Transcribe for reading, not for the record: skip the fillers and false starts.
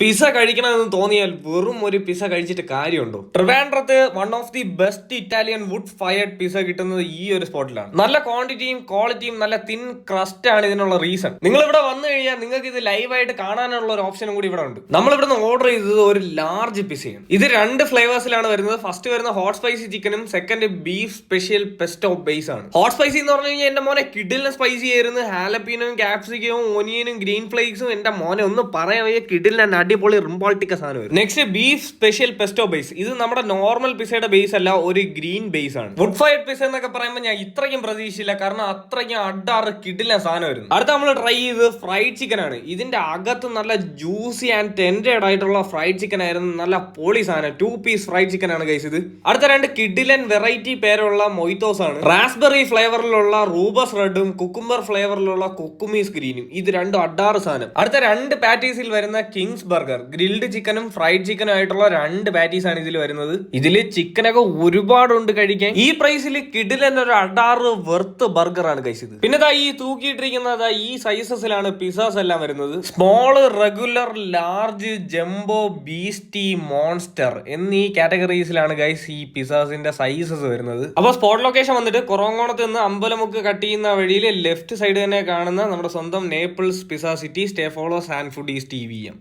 Pizza കഴിക്കണമെന്ന് തോന്നിയാൽ വെറും ഒരു പിസ കഴിച്ചിട്ട് കാര്യമുണ്ടോ? ട്രിവാൻഡ്രത്ത് one of the best Italian wood fired pizza കിട്ടുന്നത് ഈ ഒരു സ്പോട്ടിലാണ്. നല്ല ക്വാണ്ടിറ്റിയും ക്വാളിറ്റിയും നല്ല തിൻ ക്രസ്റ്റ് ആണ് ഇതിനുള്ള റീസൺ. നിങ്ങൾ ഇവിടെ വന്നു കഴിഞ്ഞാൽ നിങ്ങൾക്ക് ഇത് ലൈവായിട്ട് കാണാനുള്ള ഒരു ഓപ്ഷനും കൂടി ഇവിടെ ഉണ്ട്. നമ്മൾ ഇവിടുന്ന് ഓർഡർ ചെയ്തത് ഒരു ലാർജ് പിസയാണ്. ഇത് രണ്ട് ഫ്ലേവേഴ്സിലാണ് വരുന്നത്. ഫസ്റ്റ് വരുന്ന ഹോട്ട് സ്പൈസി ചിക്കനും second beef special pesto base ആണ്. ഹോട്ട് സ്പൈസി എന്ന് പറഞ്ഞു കഴിഞ്ഞാൽ എന്റെ മോനെ കിഡിലിന് സ്പൈസി ആയിരുന്നു. ഹാലപ്പീനും ക്യാപ്സിക്കവും ഓനിയനും ഗ്രീൻ ഫ്ലേക്സും എന്റെ മോനെ ഒന്ന് പറയാൻ വയ്യ, കിഡിലിന് അടിപൊളി റിംബോൾട്ടിക്ക സാധനം. Next beef special pesto base. ഇത് നമ്മുടെ നോർമൽ പിസയുടെ ബേസ് അല്ല, ഒരു ഗ്രീൻ ബേസ് ആണ്. വുഡ് ഫയർഡ് പിസ എന്നൊക്കെ പറയുമ്പോൾ ഞാൻ ഇത്രയും പ്രതീക്ഷിച്ചില്ല, കാരണം അത്രയ്ക്കും അഡാറ് കിഡിലെ സാധനം വരുന്നു. അടുത്ത നമ്മൾ ട്രൈ ചെയ്ത് ഫ്രൈഡ് ചിക്കൻ ആണ്. ഇതിന്റെ അകത്ത് നല്ല ജ്യൂസി ആൻഡ് ടെൻഡേഡ് ആയിട്ടുള്ള ഫ്രൈഡ് ചിക്കൻ ആയിരുന്നു. നല്ല പൊളി സാധനം. 2 പീസ് ഫ്രൈഡ് ചിക്കൻ ആണ് ഗൈസ് ഇത്. അടുത്ത രണ്ട് കിഡിലൻ വെറൈറ്റി പേരുള്ള മൊയ്ത്തോസ് ആണ്. റാസ്ബെറി ഫ്ലേവറിലുള്ള റൂബസ് റെഡും കുക്കുംബർ ഫ്ലേവറിലുള്ള കുക്കുമീസ് ഗ്രീനും. ഇത് രണ്ടും അഡാറ് സാധനം. അടുത്ത രണ്ട് പാറ്റീസിൽ വരുന്ന കിങ്സ് ബർഗർ, ഗ്രിൽഡ് ചിക്കനും ഫ്രൈഡ് ചിക്കനും ആയിട്ടുള്ള രണ്ട് പാറ്റീസ് ആണ് ഇതിൽ വരുന്നത്. ഇതില് ചിക്കനൊക്കെ ഒരുപാടുണ്ട് കഴിക്കാൻ. ഈ പ്രൈസിൽ കിഡിലൻ ഒരു അഡാറ് വെർത്ത് ബർഗർ ആണ് കഴിച്ചത്. പിന്നെ ഈ തൂക്കിയിട്ടിരിക്കുന്നത് ഈ സൈസസിലാണ് പിസാസ് എല്ലാം വരുന്നത്. Small, regular, large, jumbo, beastie, monster എന്നീ കാറ്റഗറീസിലാണ് ഗൈസ് ഈ പിസാസിന്റെ സൈസസ് വരുന്നത്. അപ്പൊ സ്പോട്ട് ലൊക്കേഷൻ വന്നിട്ട് കുറവങ്കോണത്ത് നിന്ന് അമ്പലമുക്ക് കട്ട് ചെയ്യുന്ന വഴിയിൽ ലെഫ്റ്റ് സൈഡ് തന്നെ കാണുന്ന നമ്മുടെ സ്വന്തം Naples pizza city. Stay follow sand foodies TVM.